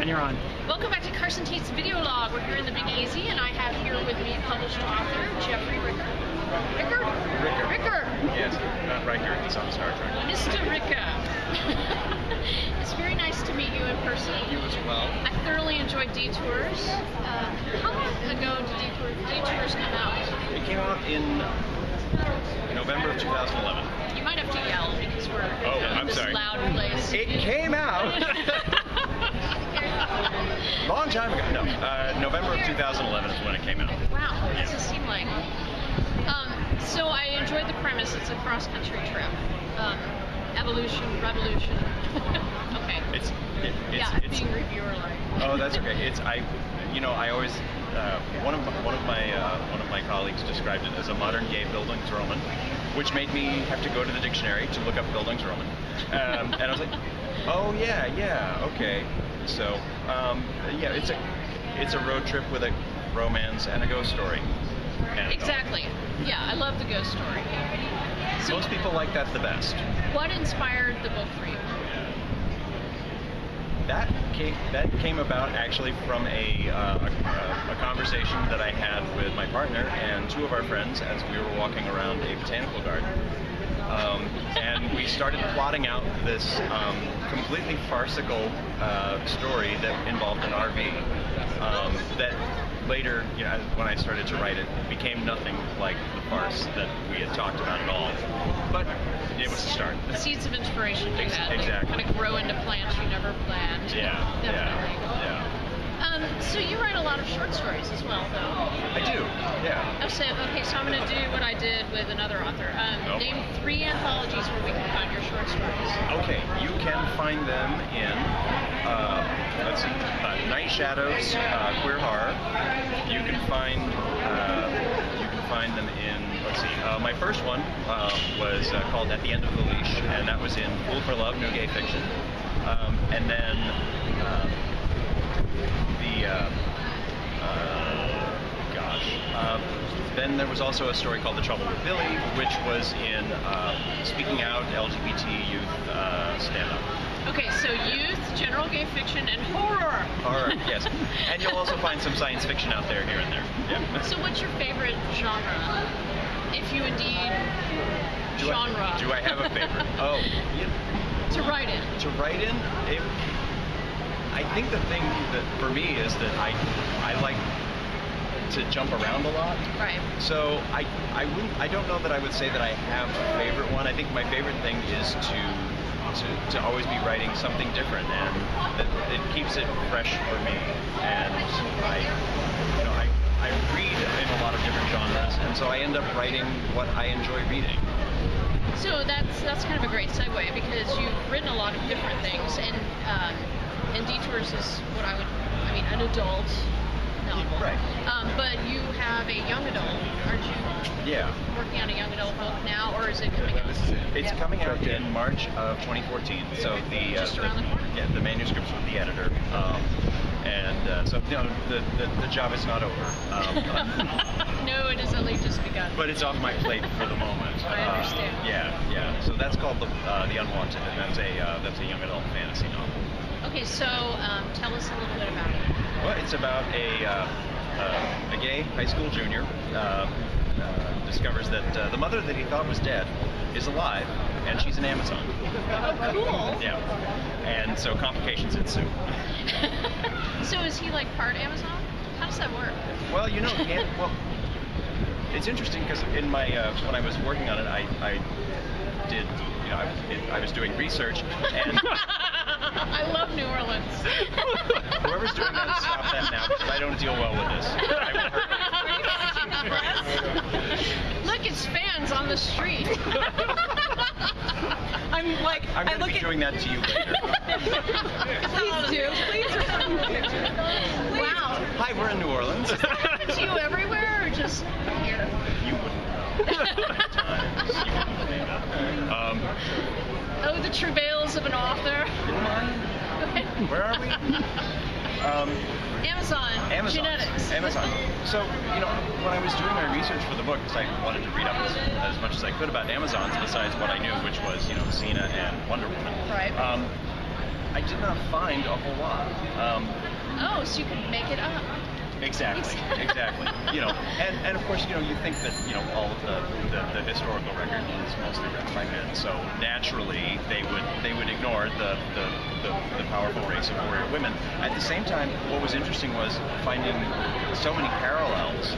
And you're on. Welcome back to Carson Tate's video log. We're here in the Big Easy, and I have here with me published author Jeffrey Ricker. Ricker. Yes, not Riker. He's on Star Trek. Mr. Ricker. It's very nice to meet you in person. You as well. I thoroughly enjoyed Detours. How long ago did Detours come out? It came out in November of 2011. You might have to yell because we're in this sorry. loud place. It came out long time ago. No, November of 2011 is when it came out. Wow, what does it seem like? So I enjoyed the premise. It's a cross-country trip. Evolution, revolution. Okay. It's being reviewer-like. Oh, that's okay. I always one of my colleagues described it as a modern day Bildungsroman, which made me have to go to the dictionary to look up Bildungsroman, and I was like, oh yeah, okay. So it's a road trip with a romance and a ghost story. Exactly. Yeah, I love the ghost story. So most people like that the best. What inspired the book for you? That came about actually from a conversation that I had with my partner and two of our friends as we were walking around a botanical garden. And we started plotting out this completely farcical story that involved an RV that later, when I started to write it, became nothing like the farce that we had talked about at all. But it was a start. Seeds of inspiration do that. Exactly. They kind of grow into plants you never planned. Yeah. Definitely. Yeah. So you write a lot of short stories as well, though. I do. Yeah. So I'm going to do what I did with another author. Name 3 anthologies where we can find your short stories. Okay, you can find them in Night Shadows, Queer Horror. You can find them in, my first one was called At the End of the Leash, and that was in Fool for Love, New Gay Fiction. And then then there was also a story called The Trouble with Billy, which was in Speaking Out, LGBT youth stand-up. Okay, so youth, general gay fiction, and horror. Horror, yes. And you'll also find some science fiction out there here and there. Yeah. So what's your favorite genre? If you indeed genre. Do I have a favorite? Oh. Yeah. To write in. To write in? I think the thing that for me is that I like to jump around a lot. Right. So I don't know that I would say that I have a favorite one. I think my favorite thing is to always be writing something different, and that it keeps it fresh for me. And I read in a lot of different genres, and so I end up writing what I enjoy reading. So that's kind of a great segue, because you've written a lot of different things, and Detours is an adult novel. Right. But you have a young adult, aren't you? Yeah. Working on a young adult book now, or is it coming out? It's coming out in March of 2014. So just around the corner. Yeah, the manuscript's with the editor, so the job is not over. No, it has only just begun. But it's off my plate for the moment. I understand. Yeah. So that's called The Unwanted, and that's a young adult fantasy novel. Okay, so tell us a little bit about it. Well, it's about a gay high school junior discovers that the mother that he thought was dead is alive, and she's an Amazon. Oh, cool. Yeah. And so complications ensue. So is he like part Amazon? How does that work? Well, it's interesting because in my when I was working on it, I did, I was doing research, and I love New Orleans. Whoever's doing that, stop that now, because I don't deal well with this. I will hurt you. Look, it's fans on the street. I'm going to be doing that to you later. Please do. Please. Wow. Hi, we're in New Orleans. Does that happen to you everywhere, or just here? You wouldn't know. Oh, the travails of an author. Where are we? Amazon. Genetics. Amazon. So, when I was doing my research for the book, because I wanted to read up as much as I could about Amazons, besides what I knew, which was, Xena and Wonder Woman. Right. I did not find a whole lot. Oh, so you could make it up. Exactly. You know, and of course, you know, you think that, you know, all of the historical record is mostly written by men, so naturally they would ignore the powerful race of warrior women. At the same time, what was interesting was finding so many parallels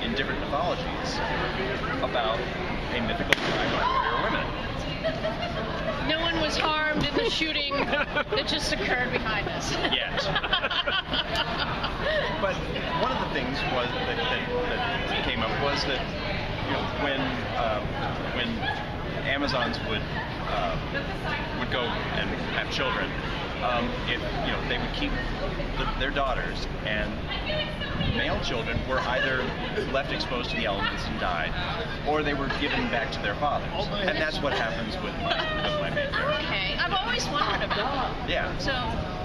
in different mythologies about a mythical tribe of warrior women. No one was harmed in the shooting that just occurred behind us. Yet. But one of the things was that came up was that, you know, when Amazons would go and have children, if, you know, they would keep their daughters, and male children were either left exposed to the elements and died, or they were given back to their fathers. And that's what happens with my main character. Okay, I've always wondered about that. Yeah. So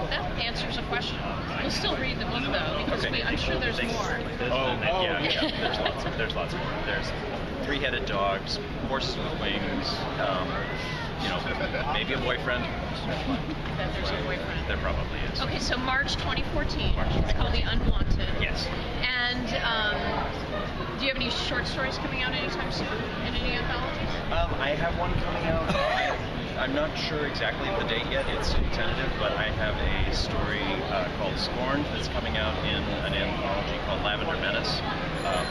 that answers a question. We'll still read the book though, because I'm sure there's more. Yeah. There's lots more. There's three-headed dogs, horses with wings. You know, maybe a boyfriend. That there's a boyfriend. There probably is. Okay, so March 2014. It's called The Unwanted. Yes. And do you have any short stories coming out anytime soon in any anthologies? I have one coming out. I'm not sure exactly the date yet. It's tentative, but I have a story called Scorned that's coming out in an anthology called Lavender Menace,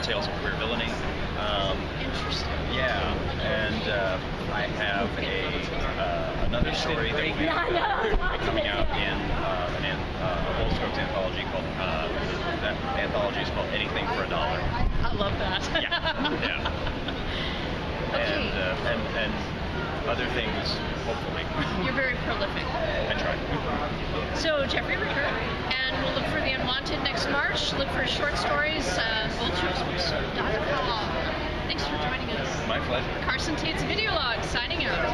Tales of Queer Villainy. Interesting. Yeah, and I have another story that will be coming out in a Bold Strokes anthology called, that anthology is called Anything for $1. I love that. Yeah. Okay. And other things, hopefully. You're very prolific. I try. So, Jeffrey Ricker, and we'll look for The Unwanted next March. Look for short stories, boldstrokesbooks.com. Thanks for joining us. My pleasure. Carson Tate's Videolog, signing out.